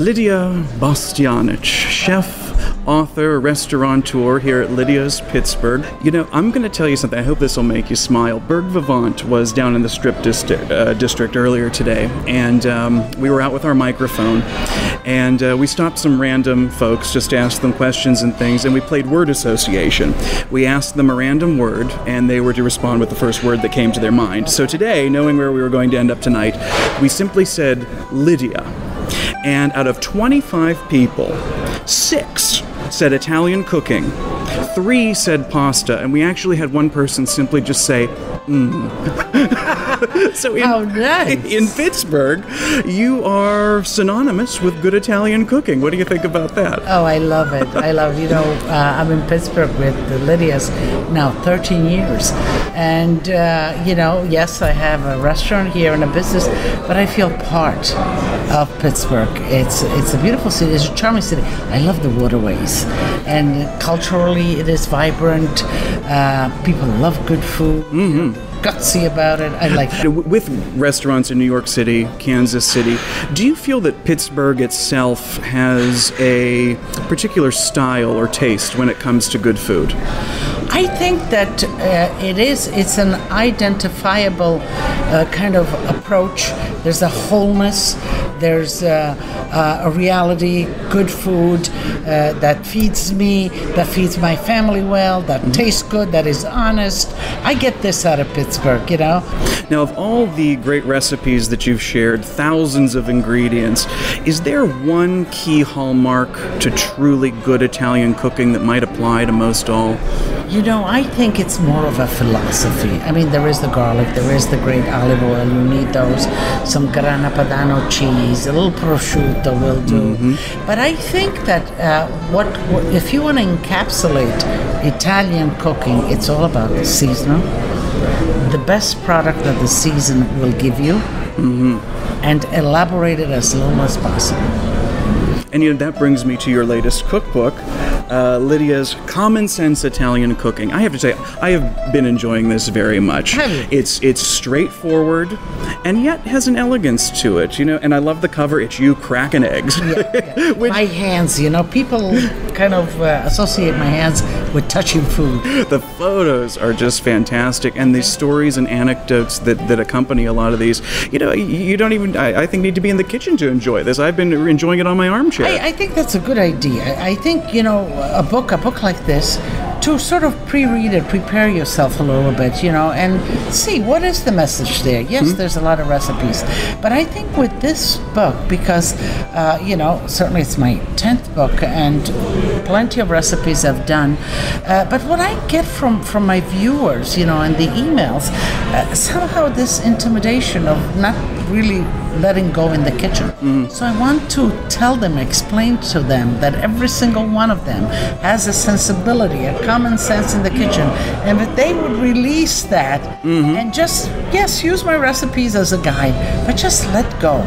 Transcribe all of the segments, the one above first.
Lidia Bastianich, chef, author, restaurateur here at Lidia's Pittsburgh. You know, I'm going to tell you something. I hope this will make you smile. BURGH VIVANT was down in the Strip district earlier today, and we were out with our microphone, and we stopped some random folks, just asked them questions and things, and we played word association. We asked them a random word, and they were to respond with the first word that came to their mind. So today, knowing where we were going to end up tonight, we simply said Lidia. And out of 25 people, 6 said Italian cooking, 3 said pasta, and we actually had one person simply just say, So in Pittsburgh, you are synonymous with good Italian cooking. What do you think about that? Oh, I love it. I love, I'm in Pittsburgh with the Lidia's now 13 years. And, yes, I have a restaurant here and a business, but I feel part of Pittsburgh. It's a beautiful city. It's a charming city. I love the waterways. And culturally, it is vibrant. People love good food. Gutsy about it. I like it. With restaurants in New York City, Kansas City, do you feel that Pittsburgh itself has a particular style or taste when it comes to good food? I think that it's an identifiable kind of approach. There's a wholeness, there's a reality, good food that feeds me, that feeds my family well, that tastes good, that is honest. I get this out of Pittsburgh, Now, of all the great recipes that you've shared, thousands of ingredients, is there one key hallmark to truly good Italian cooking that might apply to most all? I think it's more of a philosophy. I mean, there is the garlic, there is the great olive oil, you need those, some grana padano cheese, a little prosciutto will do. But I think that if you want to encapsulate Italian cooking, it's all about the seasonal, the best product that the season will give you, and elaborate it as little as possible. And that brings me to your latest cookbook, Lidia's Common Sense Italian Cooking. I have to say, I have been enjoying this very much. Have you? It's straightforward, and yet has an elegance to it, and I love the cover. It's you cracking eggs. Yeah. My hands, people kind of associate my hands with touching food. The photos are just fantastic, and the stories and anecdotes that accompany a lot of these, you don't even, I think, need to be in the kitchen to enjoy this. I've been enjoying it on my armchair. I think that's a good idea. I think, a book like this, to sort of pre-read it, prepare yourself a little bit, and see what is the message there. Yes, there's a lot of recipes, but I think with this book, because, certainly it's my 10th book and plenty of recipes I've done, but what I get from my viewers, and the emails, somehow this intimidation of not really letting go in the kitchen. So I want to tell them, explain to them that every single one of them has a sensibility, a common sense in the kitchen, and that they would release that and just, use my recipes as a guide, but just let go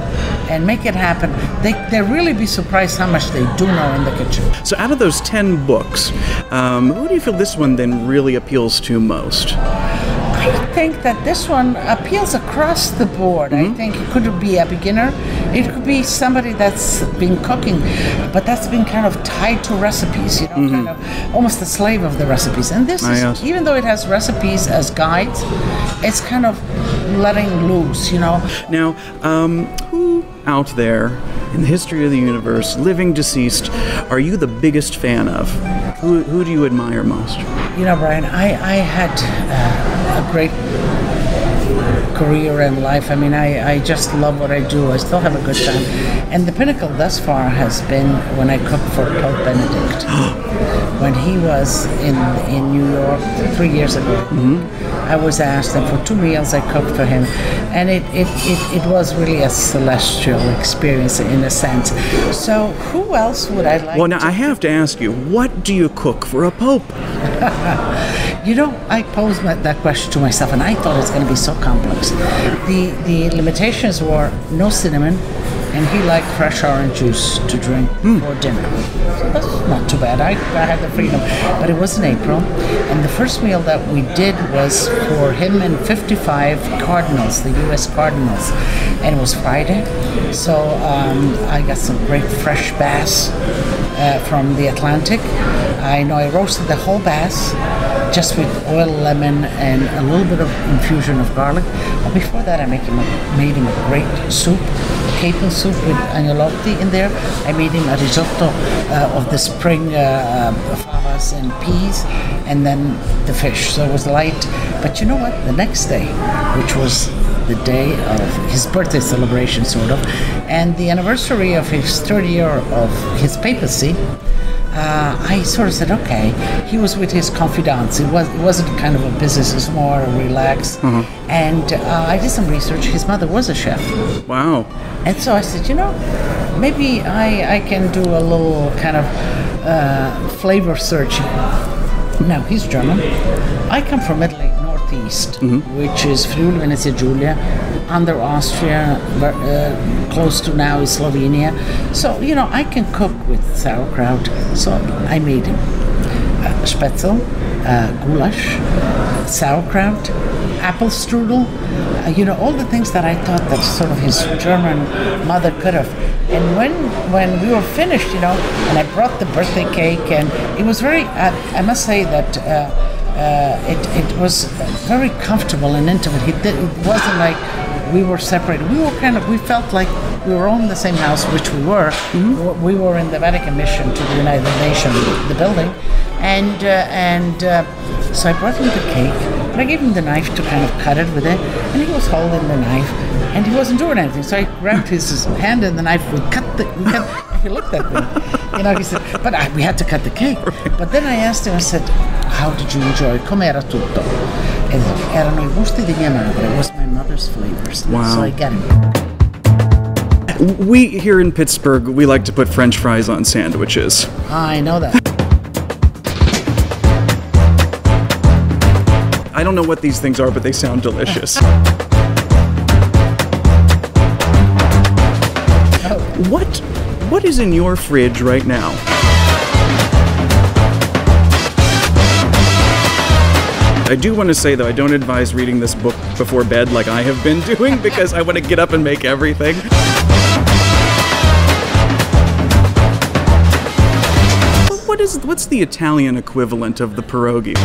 and make it happen. They'll really be surprised how much they do know in the kitchen. So out of those 10 books, who do you feel this one then really appeals to most? I think that this one appeals across the board. I think it could be a beginner. It could be somebody that's been cooking, but that's been kind of tied to recipes, kind of almost a slave of the recipes. And this is, even though it has recipes as guides, it's kind of letting loose, Now, who out there in the history of the universe, living, deceased, are you the biggest fan of? Who do you admire most? Brian, I had a great career in life. I mean, I just love what I do. I still have a good time. And the pinnacle thus far has been when I cooked for Pope Benedict. When he was in New York 3 years ago, I was asked, and for 2 meals I cooked for him. And it was really a celestial experience in a sense. So who else would I like? Well, now I have to ask you, what do you cook for a pope? I posed that question to myself, and I thought it's going to be so complex. The limitations were no cinnamon, and he liked fresh orange juice to drink for dinner. So that's not too bad. I had the freedom. But it was in April, and the first meal that we did was for him and 55 Cardinals, the U.S. Cardinals, and it was Friday. So I got some great fresh bass from the Atlantic. I roasted the whole bass just with oil, lemon, and a little bit of infusion of garlic. But before that, I made him a great soup, capon soup with agnolotti in there. I made him a risotto of the spring flavas and peas, and then the fish. So it was light. But you know what? The next day, which was the day of his birthday celebration, sort of, and the anniversary of his 30th year of his papacy, I sort of said, okay. He was with his confidants. It wasn't kind of a business, it was more relaxed. And I did some research. His mother was a chef. Wow. And so I said, maybe I can do a little kind of flavor search. Now, he's German. I come from Italy, northeast, which is Friuli, Venezia Giulia, under Austria, close to now is Slovenia. So, I can cook with sauerkraut. So I made him spätzle, goulash, sauerkraut, apple strudel, all the things that I thought that sort of his German mother could have. And when we were finished, and I brought the birthday cake, and it was very, I must say that it was very comfortable and intimate. It wasn't like we were separated. We felt like we were all in the same house, which we were. We were in the Vatican mission to the United Nations, the building. And so I brought him the cake, and I gave him the knife to kind of cut it with it, and he was holding the knife, and he wasn't doing anything. So I grabbed his hand and the knife. He looked at me, he said, but we had to cut the cake. But then I asked him, I said, how did you enjoy it? Com'era tutto? And erano I gusti di mia madre. It was my mother's flavors. Wow. So I got him. We here in Pittsburgh, we like to put French fries on sandwiches. I know that. I don't know what these things are, but they sound delicious. What is in your fridge right now? I do want to say, though, I don't advise reading this book before bed like I have been doing, because I want to get up and make everything. What's the Italian equivalent of the pierogi?